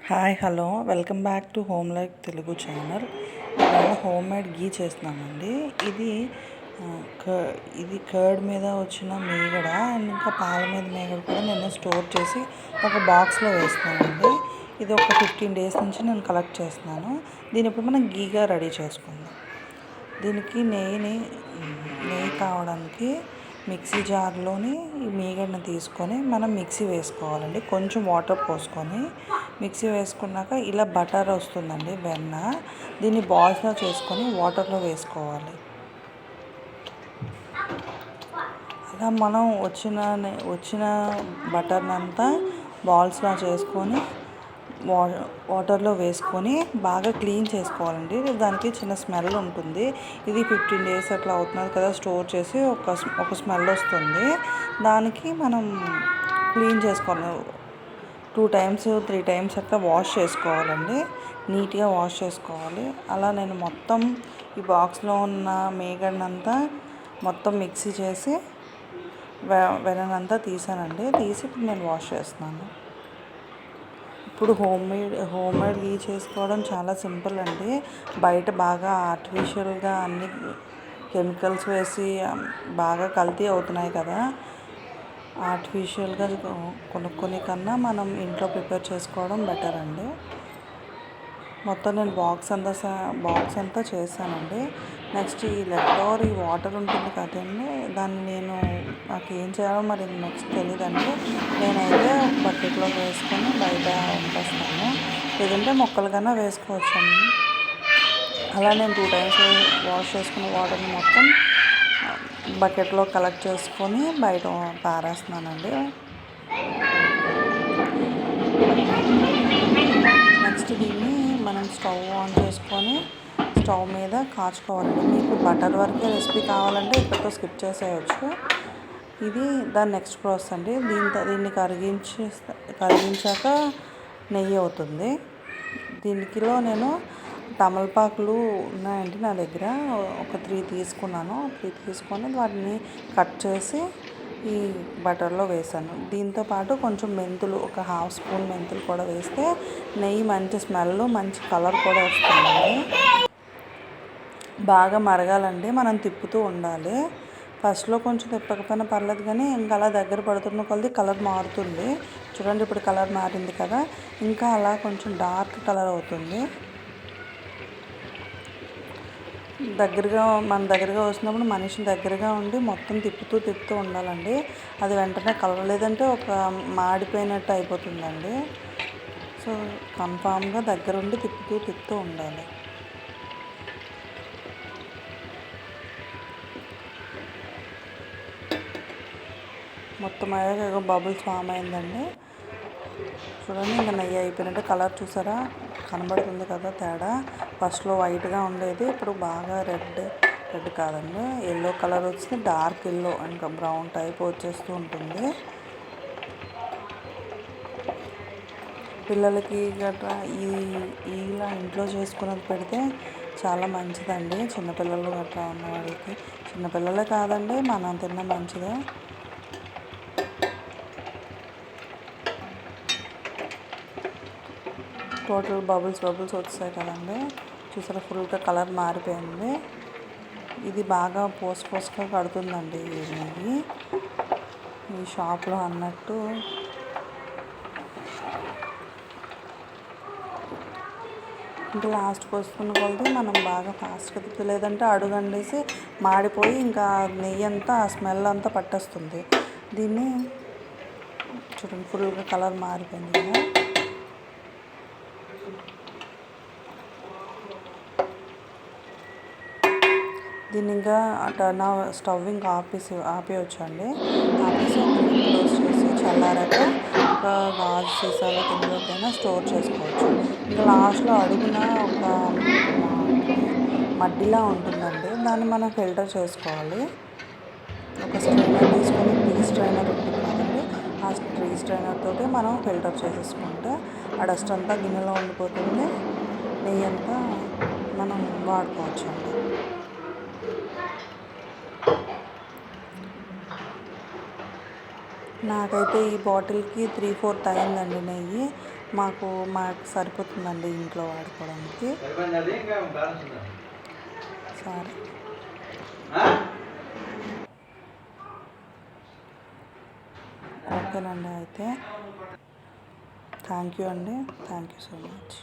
Hi hello welcome back to home like Telugu channel. ఇవాళ home made గీ చేస్తున్నామండి. ఇది curd మీద వచ్చిన మీగడ అండ్ ఇంకా పాల మీద మీగడ కూడా నేను స్టోర్ చేసి ఒక బాక్స్లో వేస్తున్నానండి. ఇది ఒక 15 days నుంచి నేను కలెక్ట్ చేస్తున్నాను. దీని ఇప్పుడు మనం గీగా రెడీ చేసుకుందాం. దీనికి నెయ్యి కావడానికి మిక్సీ జార్లోని ఈ మీగడని తీసుకొని మనం మిక్సీ వేసుకోవాలండి. కొంచెం వాటర్ పోసుకొని మిక్సీ వేసుకున్నాక ఇలా బటర్ వస్తుందండి, వెన్న. దీన్ని బాల్స్లో చేసుకొని వాటర్లో వేసుకోవాలి. అలా మనం వచ్చిన బటర్ని అంతా బాల్స్లా చేసుకొని వాటర్లో వేసుకొని బాగా క్లీన్ చేసుకోవాలండి. దానికి చిన్న స్మెల్ ఉంటుంది. ఇది 15 days అట్లా అవుతున్నది కదా స్టోర్ చేసి ఒక స్మెల్ వస్తుంది. దానికి మనం క్లీన్ చేసుకోవాలి. 2 times 3 times అట్లా వాష్ చేసుకోవాలండి. నీట్గా వాష్ చేసుకోవాలి. అలా నేను మొత్తం ఈ బాక్స్లో ఉన్న మీగడనంతా మొత్తం మిక్సీ చేసి వెనంతా తీసానండి. తీసి ఇప్పుడు నేను వాష్ చేస్తున్నాను. ఇప్పుడు హోమ్ మేడ్ గీ చేసుకోవడం చాలా సింపుల్ అండి. బయట బాగా ఆర్టిఫిషియల్గా అన్ని కెమికల్స్ వేసి బాగా కల్తీ అవుతున్నాయి కదా. ఆర్టిఫిషియల్గా కొనుక్కునే కన్నా మనం ఇంట్లో ప్రిపేర్ చేసుకోవడం బెటర్ అండి. మొత్తం నేను బాక్స్ అంతా చేశానండి. నెక్స్ట్ ఈ లెఫ్ట్ ఈ వాటర్ ఉంటుంది కదండి, దాన్ని నాకు ఏం చేయాలో మరి నెక్స్ట్ తెలియదండి. నేనైతే బకెట్లో వేసుకొని బయట ఉంచేస్తాను. లేదంటే మొక్కలుగానే వేసుకోవచ్చండి. అలా నేను 2 times వాష్ చేసుకున్న వాటర్ని మొత్తం బకెట్లో కలెక్ట్ చేసుకొని బయట పారేస్తున్నానండి. నెక్స్ట్ దీన్ని మనం స్టవ్ ఆన్ చేసుకొని స్టవ్ మీద కాచుకోవాలండి. మీకు బటర్ వరకే రెసిపీ కావాలంటే ఇక్కడితో స్కిప్ చేసేయచ్చు. ఇది దాని నెక్స్ట్ ప్రాసెస్ అండి. దీన్ని కరిగించాక నెయ్యి అవుతుంది. దీనికిలో నేను తమలపాకులు ఉన్నాయండి నా దగ్గర. ఒక 3 తీసుకున్నాను. 3 తీసుకొని వాటిని కట్ చేసి ఈ బటర్లో వేసాను. దీంతోపాటు కొంచెం మెంతులు, ఒక 1/2 spoon మెంతులు కూడా వేస్తే నెయ్యి మంచి స్మెల్, మంచి కలర్ కూడా వస్తుందండి. బాగా మరగాలండి. మనం తిప్పుతూ ఉండాలి. ఫస్ట్లో కొంచెం తిప్పకపోయినా పర్లేదు, కానీ ఇంకా అలా దగ్గర పడుతున్న కొలది కలర్ మారుతుంది. చూడండి, ఇప్పుడు కలర్ మారింది కదా. ఇంకా అలా కొంచెం డార్క్ కలర్ అవుతుంది. మన దగ్గరగా వస్తున్నప్పుడు మనిషిని దగ్గరగా ఉండి మొత్తం తిప్పుతూ ఉండాలండి. అది వెంటనే కలర్, లేదంటే ఒక మాడిపోయినట్టు అయిపోతుందండి. సో కన్ఫామ్గా దగ్గరుండి తిప్పుతూ ఉండాలి. మొత్తం అయ్యాక బబుల్స్ ఫామ్ అయిందండి. చూడండి, ఇంకా నెయ్యి అయిపోయినట్టు. కలర్ చూసారా, కనబడుతుంది కదా తేడా. ఫస్ట్లో వైట్గా ఉండేది, ఇప్పుడు బాగా రెడ్ కాదండి, ఎల్లో కలర్ వచ్చి డార్క్ ఎల్లో, ఇంకా బ్రౌన్ టైప్ వచ్చేస్తూ ఉంటుంది. పిల్లలకి గట్రా ఇలా ఇంట్లో చేసుకున్నది పెడితే చాలా మంచిదండి. చిన్నపిల్లలు గట్రా ఉన్న వాళ్ళకి, చిన్నపిల్లలే కాదండి, మనం తిన్న మంచిదే. టోటల్ బబుల్స్ వచ్చాయి కదండి. చూసారా, ఫుల్గా కలర్ మారిపోయింది. ఇది బాగా పోసుగా కడుతుందండి ఈ నెయ్యి. ఈ షాప్లో అన్నట్టు ఇంకా లాస్ట్కి వస్తున్న కొలది మనం బాగా ఫాస్ట్గా తిప్పి, లేదంటే అడుగండేసి మాడిపోయి ఇంకా నెయ్యి అంతా, ఆ స్మెల్ అంతా పట్టేస్తుంది. దీన్ని చూడండి, ఫుల్గా కలర్ మారిపోయింది కదా. దీన్ని ఇంకా స్టవ్ ఇంకా ఆపేయచ్చండి. ఆపేసి క్లోజ్ చేసి చల్లారాక ఒక గాజు సీసాలో కిందకైనా స్టోర్ చేసుకోవచ్చు. ఇంకా లాస్ట్లో అడుగున ఒక మడ్డిలా ఉంటుందండి, దాన్ని మనం ఫిల్టర్ చేసుకోవాలి. ఒక స్ట్రైనర్ తీసుకొని, టీ స్ట్రైనర్ ఉంటుంది కదండి, ఆ టీ స్ట్రైనర్ తోటి మనం ఫిల్టర్ చేసేసుకుంటే ఆ డస్ట్ అంతా గిన్నెలో ఉండిపోతుంది. నెయ్యి అంతా మనం వాడుకోవచ్చండి. నాకైతే ఈ బాటిల్కి 3/4 అయిందండి నెయ్యి. మాకు సరిపోతుందండి ఇంట్లో వాడుకోవడానికి. సరే, ఓకేనండి. అయితే థ్యాంక్ యూ అండి, థ్యాంక్ యూ సో మచ్.